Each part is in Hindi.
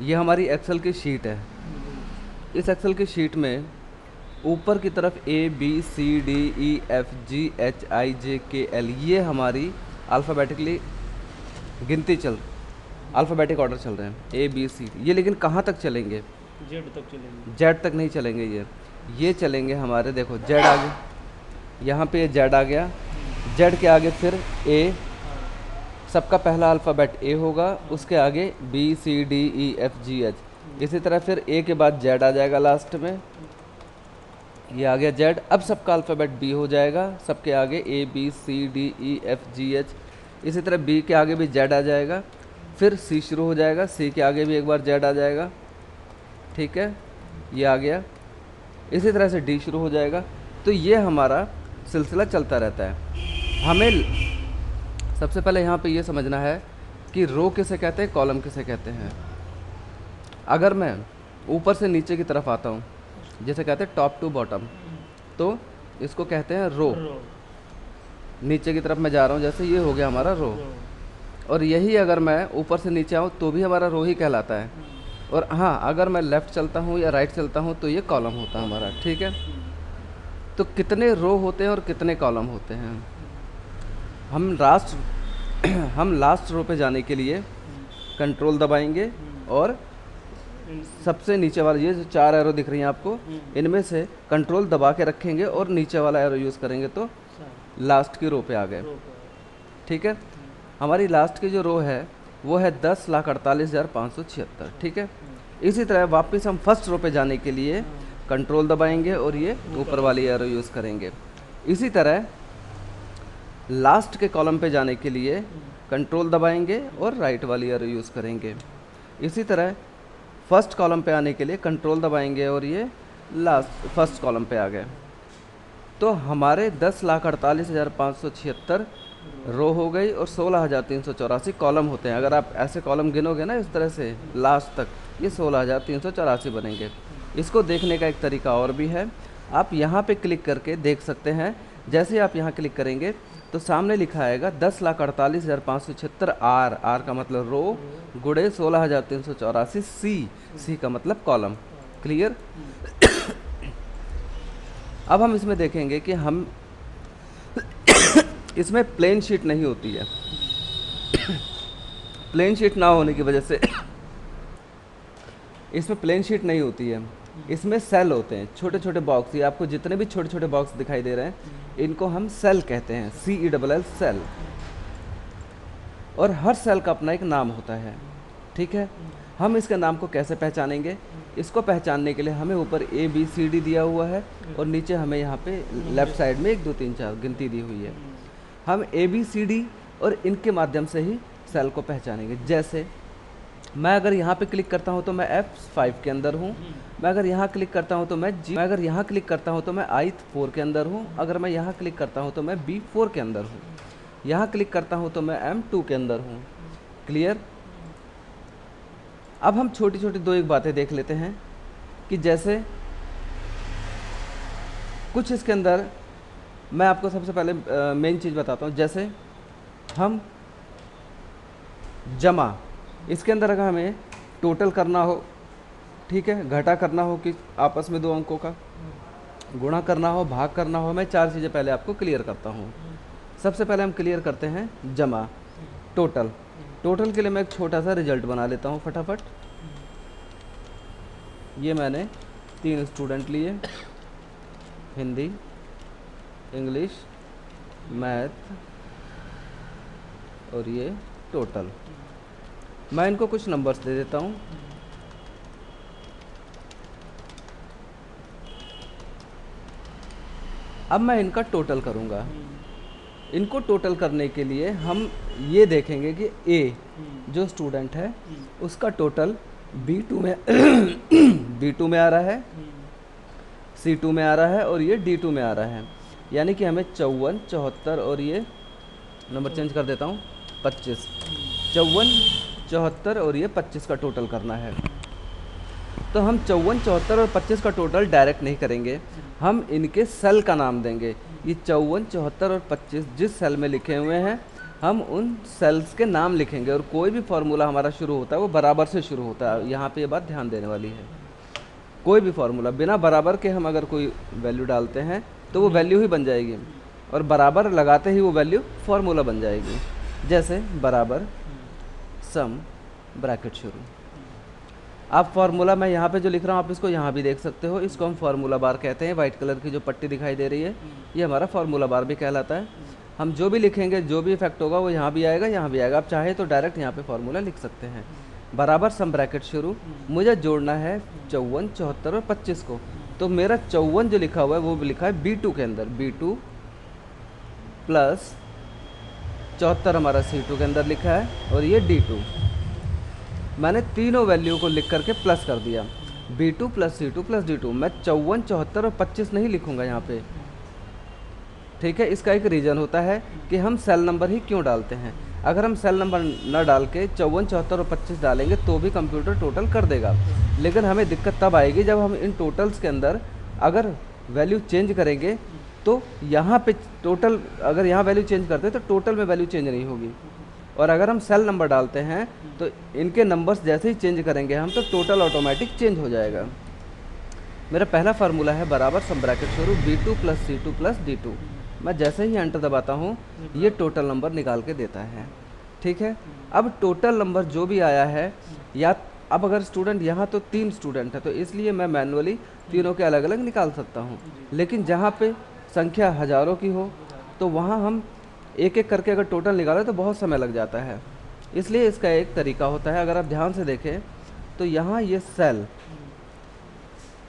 ये हमारी एक्सेल की शीट है। इस एक्सेल की शीट में ऊपर की तरफ ABCDEFGHIJKL ये हमारी अल्फ़ाबेटिकली गिनती अल्फ़ाबेटिक ऑर्डर चल रहे हैं ABC। ये लेकिन कहाँ तक चलेंगे? जेड तक चलेंगे। जेड तक नहीं चलेंगे। ये चलेंगे हमारे, देखो जेड आ गया, यहाँ पे ये जेड आ गया, जेड के आगे फिर ए, सबका पहला अल्फ़ाबेट ए होगा, उसके आगे BCDEFGH, इसी तरह फिर ए के बाद जेड आ जाएगा लास्ट में, ये आ गया जेड। अब सबका अल्फ़ाबेट बी हो जाएगा, सबके आगे ABCDEFGH, इसी तरह बी के आगे भी जेड आ जाएगा, फिर सी शुरू हो जाएगा, सी के आगे भी एक बार जेड आ जाएगा, ठीक है, ये आ गया, इसी तरह से डी शुरू हो जाएगा। तो ये हमारा सिलसिला चलता रहता है। हमें सबसे पहले यहाँ पे ये समझना है कि रो किसे कहते हैं, कॉलम किसे कहते हैं। अगर मैं ऊपर से नीचे की तरफ आता हूँ, जिसे कहते हैं टॉप टू बॉटम, तो इसको कहते हैं रो। नीचे की तरफ मैं जा रहा हूँ, जैसे ये हो गया हमारा रो। और यही अगर मैं ऊपर से नीचे आऊँ तो भी हमारा रो ही कहलाता है। और हाँ, अगर मैं लेफ़्ट चलता हूँ या राइट चलता हूँ तो ये कॉलम होता है हमारा, ठीक है। तो कितने रो होते हैं और कितने कॉलम होते हैं? हम लास्ट रो पे जाने के लिए कंट्रोल दबाएंगे और सबसे नीचे वाला, ये जो 4 एरो दिख रही हैं आपको, इनमें से कंट्रोल दबा के रखेंगे और नीचे वाला एरो यूज़ करेंगे तो लास्ट की रो पे आ गए, ठीक है। हमारी लास्ट की जो रो है वो है 10,48,576, ठीक है। इसी तरह वापस हम फर्स्ट रो पे जाने के लिए कंट्रोल दबाएंगे और ये ऊपर वाली एरो यूज़ करेंगे। इसी तरह लास्ट के कॉलम पे जाने के लिए कंट्रोल दबाएंगे और राइट वाली एरो यूज़ करेंगे। इसी तरह फर्स्ट कॉलम पे आने के लिए कंट्रोल दबाएंगे और ये लास्ट फर्स्ट कॉलम पे आ गए। तो हमारे 10,48,576 रो हो गई और 16,384 कॉलम होते हैं। अगर आप ऐसे कॉलम गिनोगे ना इस तरह से लास्ट तक, ये 16,384 बनेंगे। इसको देखने का एक तरीका और भी है, आप यहाँ पे क्लिक करके देख सकते हैं। जैसे ही आप यहाँ क्लिक करेंगे तो सामने लिखा आएगा 10,48,576 आर का मतलब रो, गुड़े 16,384 सी का मतलब कॉलम। क्लियर? अब हम इसमें देखेंगे कि हम इसमें प्लेन शीट नहीं होती है। प्लेन शीट ना होने की वजह से इसमें प्लेन शीट नहीं होती है, इसमें सेल होते हैं, छोटे छोटे बॉक्स। ये आपको जितने भी छोटे छोटे बॉक्स दिखाई दे रहे हैं इनको हम सेल कहते हैं, CELL सेल। और हर सेल का अपना एक नाम होता है, ठीक है। हम इसके नाम को कैसे पहचानेंगे? इसको पहचानने के लिए हमें ऊपर ABCD दिया हुआ है और नीचे हमें यहाँ पे लेफ़्ट साइड में 1 2 3 4 गिनती दी हुई है। हम ABCD और इनके माध्यम से ही सेल को पहचानेंगे। जैसे मैं अगर यहाँ पे क्लिक करता हूँ तो मैं F5 के अंदर हूँ, मैं अगर यहाँ क्लिक करता हूँ तो मैं अगर यहाँ क्लिक करता हूँ तो मैं I4 के अंदर हूँ, अगर मैं यहाँ क्लिक करता हूँ तो मैं B4 के अंदर हूँ, यहाँ क्लिक करता हूँ तो मैं M2 के अंदर हूँ। क्लियर? अब हम छोटी छोटी 2 एक बातें देख लेते हैं कि जैसे कुछ इसके अंदर मैं आपको सबसे पहले मेन चीज़ बताता हूँ। जैसे हम जमा, इसके अंदर अगर हमें टोटल करना हो, ठीक है, घटा करना हो कि आपस में 2 अंकों का, गुणा करना हो, भाग करना हो, मैं 4 चीज़ें पहले आपको क्लियर करता हूँ। सबसे पहले हम क्लियर करते हैं जमा, टोटल। टोटल के लिए मैं एक छोटा सा रिजल्ट बना लेता हूँ फटाफट। ये मैंने 3 स्टूडेंट लिए, हिंदी, इंग्लिश, मैथ और ये टोटल। मैं इनको कुछ नंबर्स दे देता हूँ। अब मैं इनका टोटल करूँगा। इनको टोटल करने के लिए हम ये देखेंगे कि ए जो स्टूडेंट है उसका टोटल B2 में B2 में आ रहा है, C2 में आ रहा है और ये D2 में आ रहा है। यानी कि हमें 54, 74 और ये नंबर चेंज कर देता हूँ 25, 54, 74 और ये 25 का टोटल करना है। तो हम 54, 74 और 25 का टोटल डायरेक्ट नहीं करेंगे, हम इनके सेल का नाम देंगे। ये 54, 74 और 25 जिस सेल में लिखे हुए हैं हम उन सेल्स के नाम लिखेंगे और कोई भी फार्मूला हमारा शुरू होता है वो बराबर से शुरू होता है। यहाँ पे ये बात ध्यान देने वाली है, कोई भी फार्मूला बिना बराबर के हम अगर कोई वैल्यू डालते हैं तो वो वैल्यू ही बन जाएगी, और बराबर लगाते ही वो वैल्यू फार्मूला बन जाएगी। जैसे बराबर सम ब्रैकेट शुरू। आप फार्मूला मैं यहाँ पे जो लिख रहा हूँ आप इसको यहाँ भी देख सकते हो, इसको हम फार्मूला बार कहते हैं। वाइट कलर की जो पट्टी दिखाई दे रही है ये हमारा फार्मूला बार भी कहलाता है। हम जो भी लिखेंगे, जो भी इफेक्ट होगा वो यहाँ भी आएगा, यहाँ भी आएगा। आप चाहे तो डायरेक्ट यहाँ पे फार्मूला लिख सकते हैं। बराबर सम ब्रैकेट शुरू, मुझे जोड़ना है 54, 74 और 25 को। तो मेरा 54 जो लिखा हुआ है वो भी लिखा है B2 के अंदर, B2 प्लस 74 हमारा C2 के अंदर लिखा है, और ये D2। मैंने तीनों वैल्यू को लिख करके प्लस कर दिया, B2 plus C2 plus D2। मैं 54, 74 और 25 नहीं लिखूंगा यहाँ पे, ठीक है। इसका एक रीज़न होता है कि हम सेल नंबर ही क्यों डालते हैं। अगर हम सेल नंबर न डाल के 54, 74 और 25 डालेंगे तो भी कंप्यूटर टोटल कर देगा, लेकिन हमें दिक्कत तब आएगी जब हम इन टोटल्स के अंदर अगर वैल्यू चेंज करेंगे तो यहाँ पे टोटल, अगर यहाँ वैल्यू चेंज करते हैं तो टोटल में वैल्यू चेंज नहीं होगी। और अगर हम सेल नंबर डालते हैं तो इनके नंबर्स जैसे ही चेंज करेंगे हम तो टोटल ऑटोमेटिक चेंज हो जाएगा। मेरा पहला फार्मूला है बराबर सम ब्रैकेट शुरू B2 plus C2 plus D2। मैं जैसे ही एंटर दबाता हूँ ये टोटल नंबर निकाल के देता है, ठीक है। अब टोटल नंबर जो भी आया है, या अब अगर स्टूडेंट यहाँ तो 3 स्टूडेंट है तो इसलिए मैं मैनुअली तीनों के अलग अलग निकाल सकता हूँ, लेकिन जहाँ पे संख्या हज़ारों की हो तो वहाँ हम एक एक करके अगर टोटल निकालें तो बहुत समय लग जाता है। इसलिए इसका एक तरीका होता है, अगर आप ध्यान से देखें तो यहाँ ये सेल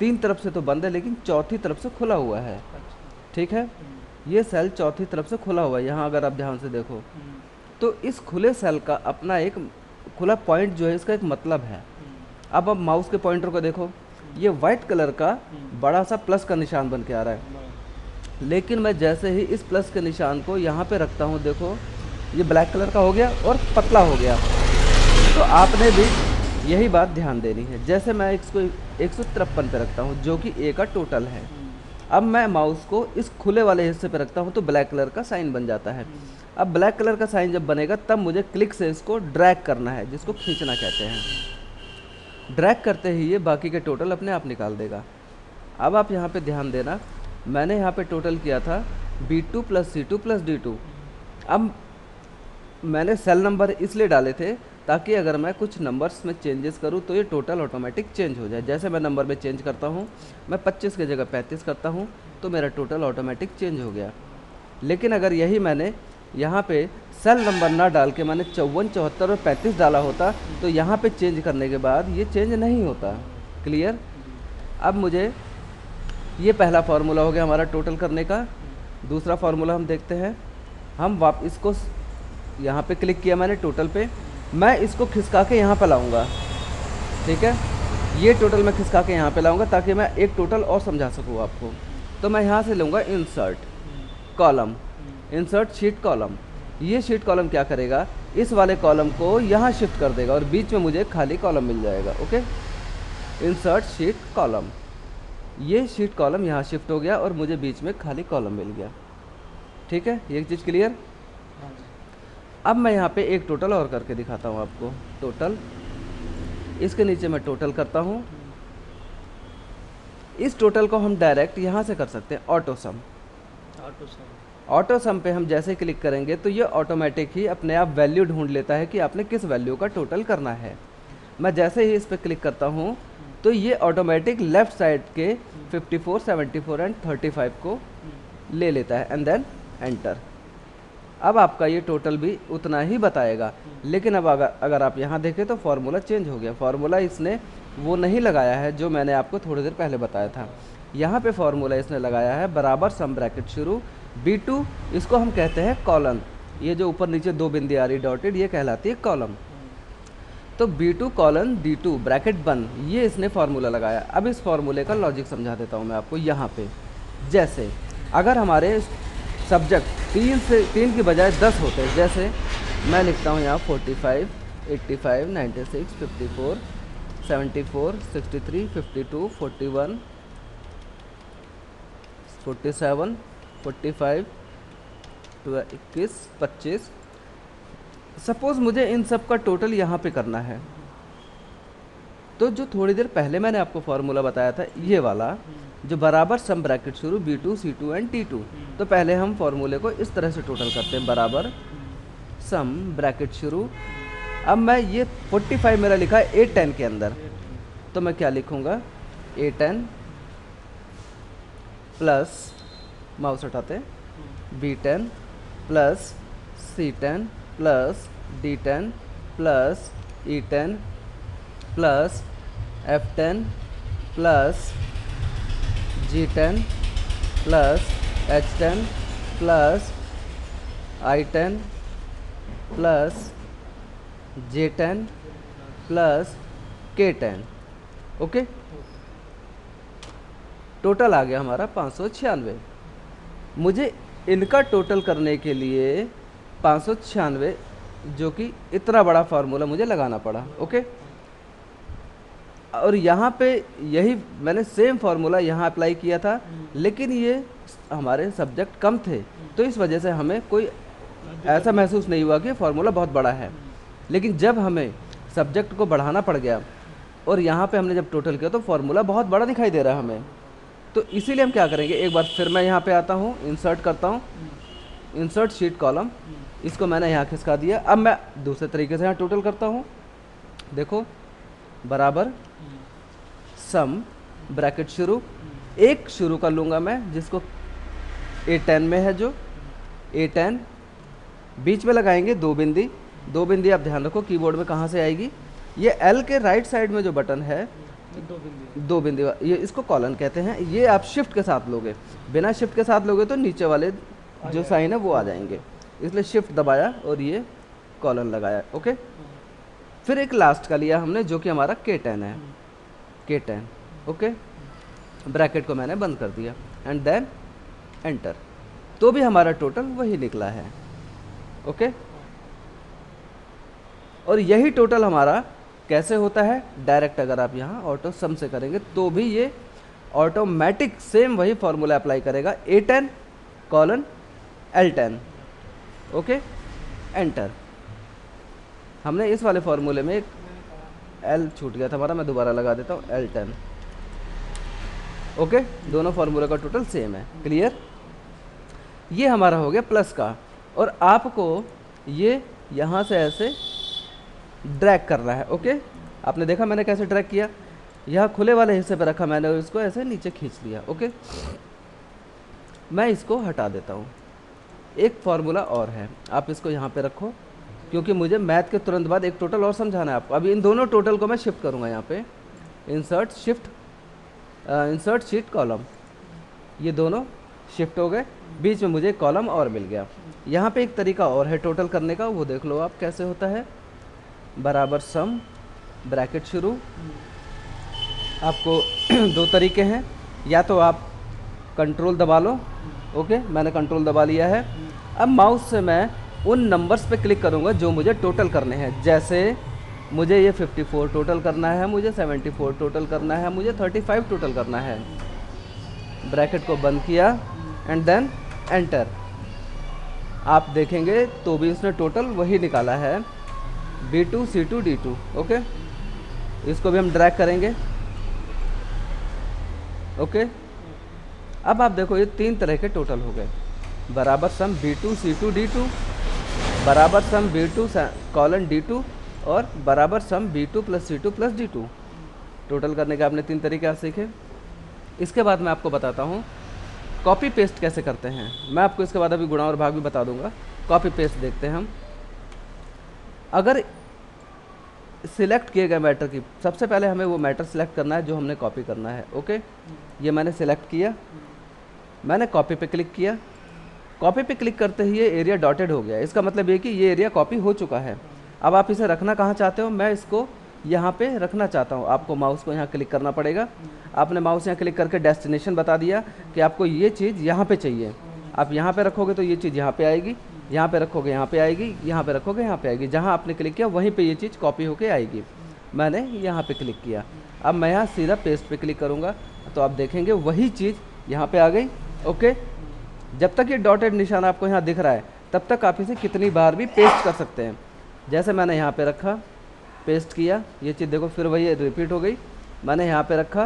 3 तरफ से तो बंद है लेकिन चौथी तरफ से खुला हुआ है, ठीक है। ये सेल चौथी तरफ से खुला हुआ है। यहाँ अगर आप ध्यान से देखो तो इस खुले सेल का अपना एक खुला पॉइंट जो है इसका एक मतलब है। अब माउस के पॉइंटर को देखो, ये वाइट कलर का बड़ा सा प्लस का निशान बन के आ रहा है, लेकिन मैं जैसे ही इस प्लस के निशान को यहाँ पे रखता हूँ, देखो ये ब्लैक कलर का हो गया और पतला हो गया। तो आपने भी यही बात ध्यान देनी है। जैसे मैं इसको 153 पे रखता हूँ जो कि A का टोटल है, अब मैं माउस को इस खुले वाले हिस्से पे रखता हूँ तो ब्लैक कलर का साइन बन जाता है। अब ब्लैक कलर का साइन जब बनेगा तब मुझे क्लिक से इसको ड्रैग करना है, जिसको खींचना कहते हैं। ड्रैग करते ही ये बाकी के टोटल अपने आप निकाल देगा। अब आप यहाँ पे ध्यान देना, मैंने यहाँ पे टोटल किया था B2 plus C2 plus D2। अब मैंने सेल नंबर इसलिए डाले थे ताकि अगर मैं कुछ नंबर्स में चेंजेस करूँ तो ये टोटल ऑटोमेटिक चेंज हो जाए। जैसे मैं नंबर में चेंज करता हूँ, मैं 25 की जगह 35 करता हूँ तो मेरा टोटल ऑटोमेटिक चेंज हो गया। लेकिन अगर यही मैंने यहाँ पे सेल नंबर ना डाल के मैंने 54, 74 और 35 डाला होता तो यहाँ पे चेंज करने के बाद ये चेंज नहीं होता। क्लियर। अब मुझे ये पहला फार्मूला हो गया हमारा टोटल करने का। दूसरा फार्मूला हम देखते हैं। हम इसको यहाँ पे क्लिक किया मैंने टोटल पे, मैं इसको खिसका के यहाँ पे लाऊंगा, ठीक है। ये टोटल मैं खिसका के यहाँ पे लाऊंगा ताकि मैं एक टोटल और समझा सकूँ आपको। तो मैं यहाँ से लूँगा insert column, insert sheet column. ये शीट कॉलम क्या करेगा, इस वाले कॉलम को यहाँ शिफ्ट कर देगा और बीच में मुझे खाली कॉलम मिल जाएगा। ओके, इंसर्ट शीट कॉलम, ये शीट कॉलम यहाँ शिफ्ट हो गया और मुझे बीच में खाली कॉलम मिल गया। ठीक है, ये चीज़ क्लियर। अब मैं यहाँ पे एक टोटल और करके दिखाता हूँ आपको। टोटल, इसके नीचे मैं टोटल करता हूँ। इस टोटल को हम डायरेक्ट यहाँ से कर सकते हैं, ऑटो सम। ऑटो सम पे हम जैसे क्लिक करेंगे तो ये ऑटोमेटिक ही अपने आप वैल्यू ढूंढ लेता है कि आपने किस वैल्यू का टोटल करना है। मैं जैसे ही इस पर क्लिक करता हूँ तो ये ऑटोमेटिक लेफ़्ट साइड के 54, 74 एंड 35 को ले लेता है एंड देन एंटर। अब आपका ये टोटल भी उतना ही बताएगा, लेकिन अब अगर आप यहाँ देखें तो फार्मूला चेंज हो गया। फार्मूला इसने वो नहीं लगाया है जो मैंने आपको थोड़ी देर पहले बताया था। यहाँ पे फार्मूला इसने लगाया है बराबर सम ब्रैकेट शुरू B2, इसको हम कहते हैं कॉलन। ये जो ऊपर नीचे दो बिंदी आ रही डॉटेड, ये कहलाती है कॉलम। तो B2 कॉलन D2 ब्रैकेट बंद, ये इसने फार्मूला लगाया। अब इस फार्मूले का लॉजिक समझा देता हूँ मैं आपको। यहाँ पे जैसे अगर हमारे सब्जेक्ट 3 की बजाय 10 होते हैं, जैसे मैं लिखता हूँ यहाँ 45, 85, 96, 54, 74, 63, 52, 41, 47, 45, 21, 25, सपोज़ मुझे इन सब का टोटल यहाँ पे करना है, तो जो थोड़ी देर पहले मैंने आपको फार्मूला बताया था ये वाला, जो बराबर सम ब्रैकेट शुरू B2 C2 एंड T2, तो पहले हम फार्मूले को इस तरह से टोटल करते हैं, बराबर सम ब्रैकेट शुरू। अब मैं ये 45 मेरा लिखा है A10 के अंदर, तो मैं क्या लिखूँगा, A10 प्लस, माउस हटाते हैं, B10 plus C10 plus D10 plus E10 plus F10 plus G10 plus H10 plus I10 plus J10 plus K10। Okay, total आ गया हमारा 596। मुझे इनका टोटल करने के लिए 596, जो कि इतना बड़ा फार्मूला मुझे लगाना पड़ा। ओके, और यहाँ पे यही मैंने सेम फार्मूला यहाँ अप्लाई किया था, लेकिन ये हमारे सब्जेक्ट कम थे, तो इस वजह से हमें कोई ऐसा महसूस नहीं हुआ कि फार्मूला बहुत बड़ा है। लेकिन जब हमें सब्जेक्ट को बढ़ाना पड़ गया और यहाँ पे हमने जब टोटल किया तो फार्मूला बहुत बड़ा दिखाई दे रहा है हमें, तो इसीलिए हम क्या करेंगे, एक बार फिर मैं यहाँ पे आता हूँ, इंसर्ट करता हूँ, इंसर्ट शीट कॉलम, इसको मैंने यहाँ खिसका दिया। अब मैं दूसरे तरीके से यहाँ टोटल करता हूँ, देखो, बराबर सम ब्रैकेट शुरू, एक शुरू कर लूँगा मैं जिसको A10 में है, जो A10 बीच में लगाएंगे दो बिंदी आप ध्यान रखो कीबोर्ड में कहाँ से आएगी, ये L के राइट साइड में जो बटन है, दो बिंदी, ये इसको कॉलन कहते हैं। ये आप शिफ्ट के साथ लोगे, बिना शिफ्ट के साथ लोगे तो नीचे वाले जो साइन है वो आ जाएंगे, इसलिए शिफ्ट दबाया और ये कॉलन लगाया। ओके, फिर एक लास्ट का लिया हमने जो कि हमारा K10 है, K10। ओके, ब्रैकेट को मैंने बंद कर दिया एंड देन एंटर, तो भी हमारा टोटल वही निकला है। ओके, और यही टोटल हमारा कैसे होता है, डायरेक्ट अगर आप यहाँ ऑटो सम से करेंगे तो भी ये ऑटोमेटिक सेम वही फॉर्मूला अप्लाई करेगा, A10 colon L10। Okay, enter. हमने इस वाले फॉर्मूले में एक L छूट गया था हमारा, मैं दोबारा लगा देता हूँ, L10। ओके, दोनों फॉर्मूले का टोटल सेम है। क्लियर, ये हमारा हो गया प्लस का, और आपको ये यहाँ से ऐसे ड्रैग करना है। ओके, आपने देखा मैंने कैसे ड्रैग किया, यहाँ खुले वाले हिस्से पर रखा मैंने और इसको ऐसे नीचे खींच लिया। ओके, मैं इसको हटा देता हूँ। एक फार्मूला और है, आप इसको यहाँ पे रखो, क्योंकि मुझे मैथ के तुरंत बाद एक टोटल और समझाना है आपको। अभी इन दोनों टोटल को मैं शिफ्ट करूँगा यहाँ पे, इंसर्ट शीट कॉलम, ये दोनों शिफ्ट हो गए, बीच में मुझे कॉलम और मिल गया। यहाँ पे एक तरीका और है टोटल करने का, वो देख लो आप कैसे होता है, बराबर सम ब्रैकेट शुरू। आपको दो तरीके हैं, या तो आप कंट्रोल दबा लो। ओके, मैंने कंट्रोल दबा लिया है। अब माउस से मैं उन नंबर्स पे क्लिक करूँगा जो मुझे टोटल करने हैं, जैसे मुझे ये 54 टोटल करना है, मुझे 74 टोटल करना है, मुझे 35 टोटल करना है। ब्रैकेट को बंद किया एंड देन एंटर, आप देखेंगे तो भी उसने टोटल वही निकाला है, B2 C2 D2। ओके, इसको भी हम ड्रैग करेंगे। ओके, अब आप देखो ये तीन तरह के टोटल हो गए, बराबर सम B2 C2 D2, बराबर सम B2 कॉलन D2, और बराबर सम B2 plus C2 plus D2। Total करने के आपने तीन तरीके सीखे। इसके बाद मैं आपको बताता हूँ कॉपी पेस्ट कैसे करते हैं। मैं आपको इसके बाद अभी गुणा और भाग भी बता दूंगा। कॉपी पेस्ट देखते हैं हम। अगर सिलेक्ट किए गए मैटर की, सबसे पहले हमें वो मैटर सिलेक्ट करना है जो हमने कॉपी करना है। ओके, ये मैंने सिलेक्ट किया, मैंने कॉपी पे क्लिक किया। कॉपी पे क्लिक करते ही ये एरिया डॉटेड हो गया, इसका मतलब ये कि ये एरिया कॉपी हो चुका है। अब आप इसे रखना कहाँ चाहते हो, मैं इसको यहाँ पे रखना चाहता हूँ। आपको माउस को यहाँ क्लिक करना पड़ेगा। आपने माउस यहाँ क्लिक करके डेस्टिनेशन बता दिया कि आपको ये चीज़ यहाँ पे चाहिए। आप यहाँ पे रखोगे तो ये चीज़ यहाँ पे आएगी, यहाँ पे रखोगे यहाँ पे आएगी, यहाँ पे रखोगे यहाँ पे आएगी। जहाँ आपने क्लिक किया वहीं पे ये चीज़ कॉपी होके आएगी। मैंने यहाँ पे क्लिक किया, अब मैं यहाँ सीधा पेस्ट पे क्लिक करूँगा तो आप देखेंगे वही चीज़ यहाँ पे आ गई। ओके, जब तक ये डॉटेड निशान आपको यहाँ दिख रहा है तब तक आप इसे कितनी बार भी पेस्ट कर सकते हैं। जैसे मैंने यहाँ पे रखा, पेस्ट किया, ये चीज़ देखो फिर वही रिपीट हो गई। मैंने यहाँ पे रखा,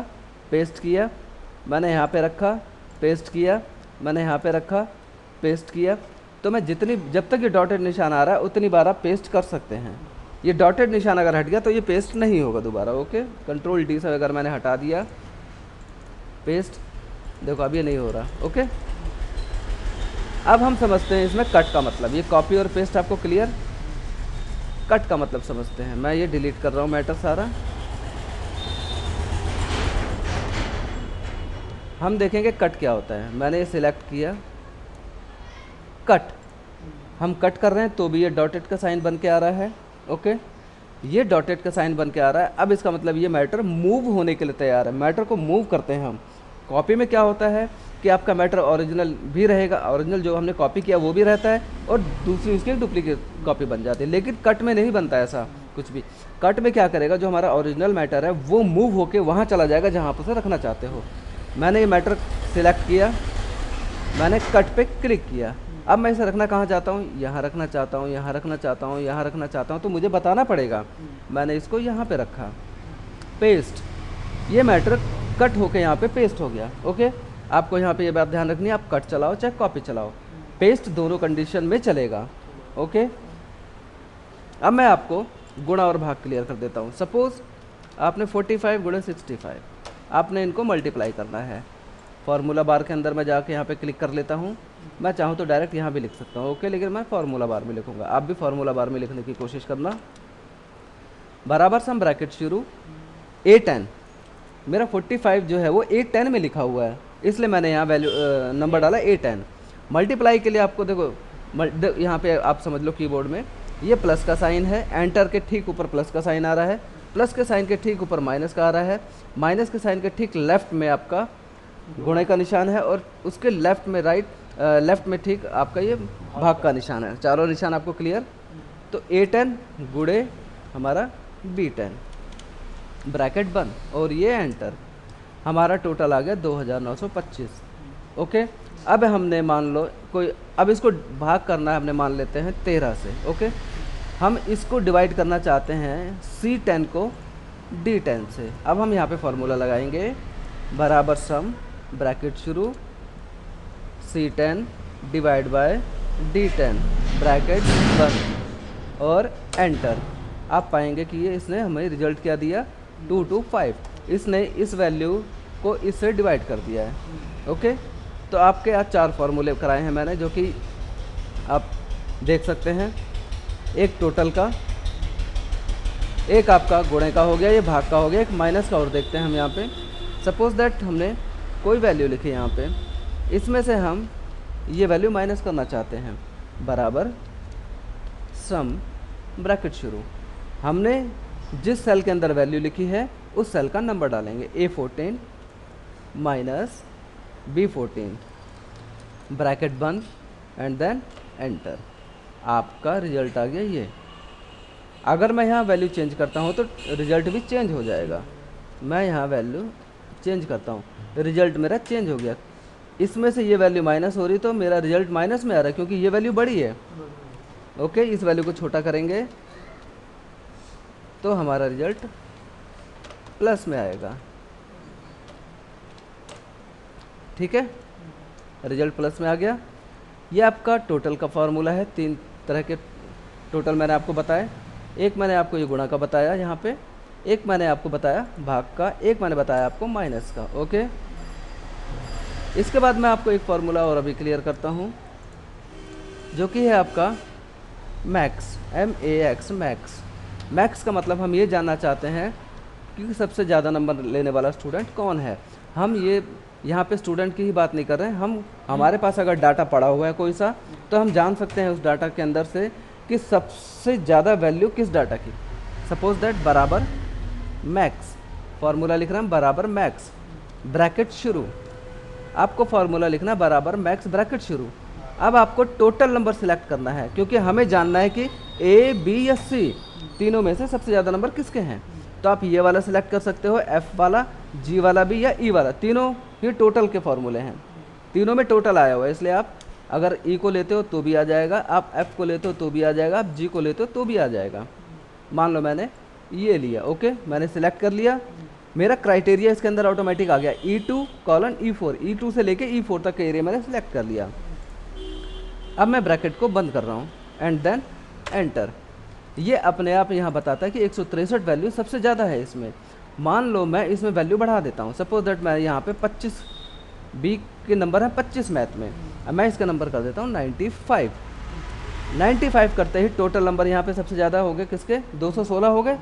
पेस्ट किया, मैंने यहाँ पे रखा, पेस्ट किया, मैंने यहाँ पे रखा, पेस्ट किया। तो मैं जितनी, जब तक ये डॉटेड निशान आ रहा है उतनी बार आप पेस्ट कर सकते हैं। ये डॉटेड निशान अगर हट गया तो ये पेस्ट नहीं होगा दोबारा। ओके, कंट्रोल डी से अगर मैंने हटा दिया पेस्ट, देखो अब ये नहीं हो रहा। ओके, अब हम समझते हैं इसमें कट का मतलब। ये कॉपी और पेस्ट आपको क्लियर, कट का मतलब समझते हैं। मैं ये डिलीट कर रहा हूँ मैटर सारा। हम देखेंगे कट क्या होता है। मैंने ये सिलेक्ट किया, कट, हम कट कर रहे हैं तो भी ये डॉटेड का साइन बन के आ रहा है। ओके, ये डॉटेड का साइन बन के आ रहा है। अब इसका मतलब ये मैटर मूव होने के लिए तैयार है। मैटर को मूव करते हैं हम। कॉपी में क्या होता है कि आपका मैटर ओरिजिनल भी रहेगा, ओरिजिनल जो हमने कॉपी किया वो भी रहता है, और दूसरी उसकी डुप्लीकेट कॉपी बन जाती है। लेकिन कट में नहीं बनता ऐसा कुछ भी। कट में क्या करेगा, जो हमारा ओरिजिनल मैटर है वो मूव होके वहाँ चला जाएगा जहाँ पर से रखना चाहते हो। मैंने ये मैटर सिलेक्ट किया, मैंने कट पे क्लिक किया। अब मैं इसे रखना कहाँ चाहता हूँ, यहाँ रखना चाहता हूँ, यहाँ रखना चाहता हूँ, यहाँ रखना चाहता हूँ, तो मुझे बताना पड़ेगा। मैंने इसको यहाँ पे रखा, पेस्ट, ये मैटर कट होके यहाँ पे पेस्ट हो गया। ओके, आपको यहाँ पे ये बात ध्यान रखनी है, आप कट चलाओ चाहे कॉपी चलाओ, पेस्ट दोनों कंडीशन में चलेगा। ओके, अब मैं आपको गुणा और भाग क्लियर कर देता हूँ। सपोज आपने 45 गुणे 65, आपने इनको मल्टीप्लाई करना है। फार्मूला बार के अंदर मैं जाके यहाँ पे क्लिक कर लेता हूँ। मैं चाहूँ तो डायरेक्ट यहाँ भी लिख सकता हूँ। ओके, लेकिन मैं फार्मूला बार में लिखूँगा। आप भी फार्मूला बार में लिखने की कोशिश करना। बराबर सम ब्रैकेट शुरू, A10, मेरा 45 जो है वो A10 में लिखा हुआ है, इसलिए मैंने यहाँ वैल्यू नंबर डाला A10। मल्टीप्लाई के लिए आपको देखो यहाँ पे आप समझ लो कीबोर्ड में ये प्लस का साइन है, एंटर के ठीक ऊपर प्लस का साइन आ रहा है, प्लस के साइन के ठीक ऊपर माइनस का आ रहा है, माइनस के साइन के ठीक लेफ्ट में आपका गुणे का निशान है, और उसके लेफ्ट में लेफ्ट में ठीक आपका ये भाग का निशान है। चारों निशान आपको क्लियर। तो A10 गुणे हमारा B10, ब्रैकेट बंद, और ये एंटर, हमारा टोटल आ गया 2925। ओके, अब हमने मान लो कोई, अब इसको भाग करना है, हमने मान लेते हैं 13 से। ओके, हम इसको डिवाइड करना चाहते हैं C10 को D10 से। अब हम यहाँ पे फॉर्मूला लगाएंगे, बराबर सम ब्रैकेट शुरू C10 divide by D10, bracket बंद, और एंटर। आप पाएंगे कि ये इसने हमें रिजल्ट क्या दिया, 225। इसने इस वैल्यू को इससे डिवाइड कर दिया है। ओके, तो आपके आज 4 फार्मूले कराए हैं मैंने, जो कि आप देख सकते हैं। एक टोटल का, एक आपका गुणे का हो गया, ये भाग का हो गया, एक माइनस का और देखते हैं हम यहाँ पे। सपोज दैट हमने कोई वैल्यू लिखी यहाँ पे, इसमें से हम ये वैल्यू माइनस करना चाहते हैं। बराबर सम ब्रैकेट शुरू, हमने जिस सेल के अंदर वैल्यू लिखी है उस सेल का नंबर डालेंगे, A14 माइनस B14, ब्रैकेट बंद, एंड देन एंटर। आपका रिजल्ट आ गया ये। अगर मैं यहाँ वैल्यू चेंज करता हूँ तो रिजल्ट भी चेंज हो जाएगा। मैं यहाँ वैल्यू चेंज करता हूँ, रिजल्ट मेरा चेंज हो गया। इसमें से ये वैल्यू माइनस हो रही तो मेरा रिजल्ट माइनस में आ रहा है, क्योंकि ये वैल्यू बड़ी है। ओके, इस वैल्यू को छोटा करेंगे तो हमारा रिजल्ट प्लस में आएगा। ठीक है, रिजल्ट प्लस में आ गया। ये आपका टोटल का फॉर्मूला है। 3 तरह के टोटल मैंने आपको बताया। एक मैंने आपको ये गुणा का बताया यहाँ पे, एक मैंने आपको बताया भाग का, एक मैंने बताया आपको माइनस का। ओके, इसके बाद मैं आपको एक फार्मूला और अभी क्लियर करता हूँ, जो कि है आपका मैक्स, MAX, मैक्स। मैक्स का मतलब हम ये जानना चाहते हैं कि सबसे ज़्यादा नंबर लेने वाला स्टूडेंट कौन है। हम ये यहाँ पे स्टूडेंट की ही बात नहीं कर रहे हैं, हम हमारे पास अगर डाटा पड़ा हुआ है कोई सा, तो हम जान सकते हैं उस डाटा के अंदर से कि सबसे ज़्यादा वैल्यू किस डाटा की। सपोज दैट बराबर मैक्स, फार्मूला लिख रहे हैं बराबर मैक्स, ब्रैकेट शुरू। आपको फार्मूला लिखना बराबर मैक्स ब्रैकेट शुरू। अब आपको टोटल नंबर सिलेक्ट करना है, क्योंकि हमें जानना है कि A, B या C तीनों में से सबसे ज़्यादा नंबर किसके हैं। तो आप ये वाला सिलेक्ट कर सकते हो, F वाला, G वाला भी या E वाला। तीनों ये टोटल के फॉर्मूले हैं, तीनों में टोटल आया हुआ है, इसलिए आप अगर ई को लेते हो तो भी आ जाएगा, आप एफ को लेते हो तो भी आ जाएगा, आप जी को लेते हो तो भी आ जाएगा। मान लो मैंने ये लिया, ओके, मैंने सिलेक्ट कर लिया, मेरा क्राइटेरिया इसके अंदर ऑटोमेटिक आ गया E2:E4, E2 से लेके E4 तक का एरिया मैंने सिलेक्ट कर लिया। अब मैं ब्रैकेट को बंद कर रहा हूँ एंड देन एंटर। ये अपने आप यहाँ बताता है कि 163 वैल्यू सबसे ज़्यादा है इसमें। मान लो मैं इसमें वैल्यू बढ़ा देता हूँ, सपोज दैट मैं यहाँ पे 25, बी के नंबर है 25 मैथ में, अब मैं इसका नंबर कर देता हूँ 95। 95 करते ही टोटल नंबर यहाँ पे सबसे ज़्यादा हो गए किसके, 216 हो गए,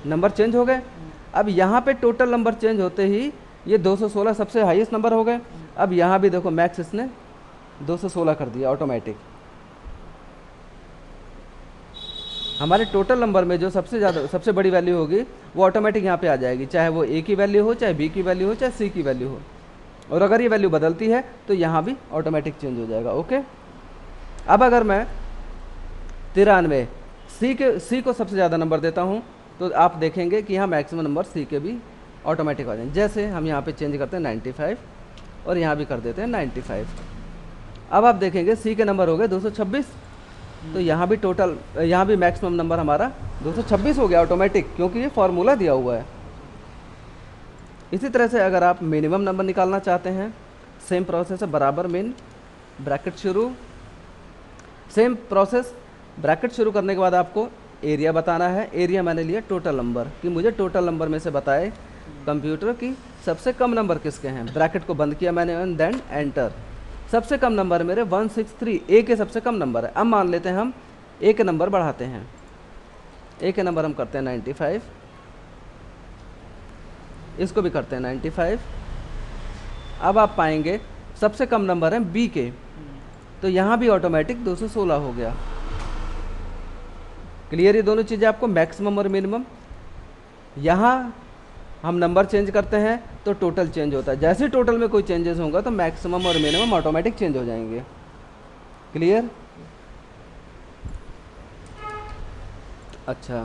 नंबर चेंज हो गए। अब यहाँ पे टोटल नंबर चेंज होते ही ये 216 सबसे हाईएस्ट नंबर हो गए। अब यहाँ भी देखो मैक्स इसने 216 कर दिया ऑटोमेटिक। हमारे टोटल नंबर में जो सबसे बड़ी वैल्यू होगी वो ऑटोमेटिक यहाँ पे आ जाएगी, चाहे वो ए की वैल्यू हो, चाहे बी की वैल्यू हो, चाहे सी की वैल्यू हो। और अगर ये वैल्यू बदलती है तो यहाँ भी ऑटोमेटिक चेंज हो जाएगा, ओके। अब अगर मैं 93 सी को सबसे ज़्यादा नंबर देता हूँ तो आप देखेंगे कि यहाँ मैक्सिमम नंबर सी के भी ऑटोमेटिक आ जाएंगे। जैसे हम यहाँ पे चेंज करते हैं 95 और यहाँ भी कर देते हैं 95। अब आप देखेंगे सी के नंबर हो गए 226, तो यहाँ भी टोटल, यहाँ भी मैक्सिमम नंबर हमारा 226 हो गया ऑटोमेटिक, क्योंकि ये फार्मूला दिया हुआ है। इसी तरह से अगर आप मिनिमम नंबर निकालना चाहते हैं, सेम प्रोसेस है, बराबर मिन, ब्रैकेट शुरू, सेम प्रोसेस। ब्रैकेट शुरू करने के बाद आपको एरिया बताना है। एरिया मैंने लिया टोटल नंबर, कि मुझे टोटल नंबर में से बताए कंप्यूटर की सबसे कम नंबर किसके हैं। ब्रैकेट को बंद किया मैंने एंड देन एंटर। सबसे कम नंबर मेरे 163, ए के सबसे कम नंबर है। अब मान लेते हैं हम ए के नंबर बढ़ाते हैं, ए के नंबर हम करते हैं 95, इसको भी करते हैं 95। अब आप पाएंगे सबसे कम नंबर है बी के, तो यहाँ भी ऑटोमेटिक 216 हो गया। क्लियर, ये दोनों चीज़ें आपको, मैक्सिमम और मिनिमम। यहाँ हम नंबर चेंज करते हैं तो टोटल चेंज होता है, जैसे टोटल में कोई चेंजेस होगा तो मैक्सिमम और मिनिमम ऑटोमेटिक चेंज हो जाएंगे। क्लियर, अच्छा।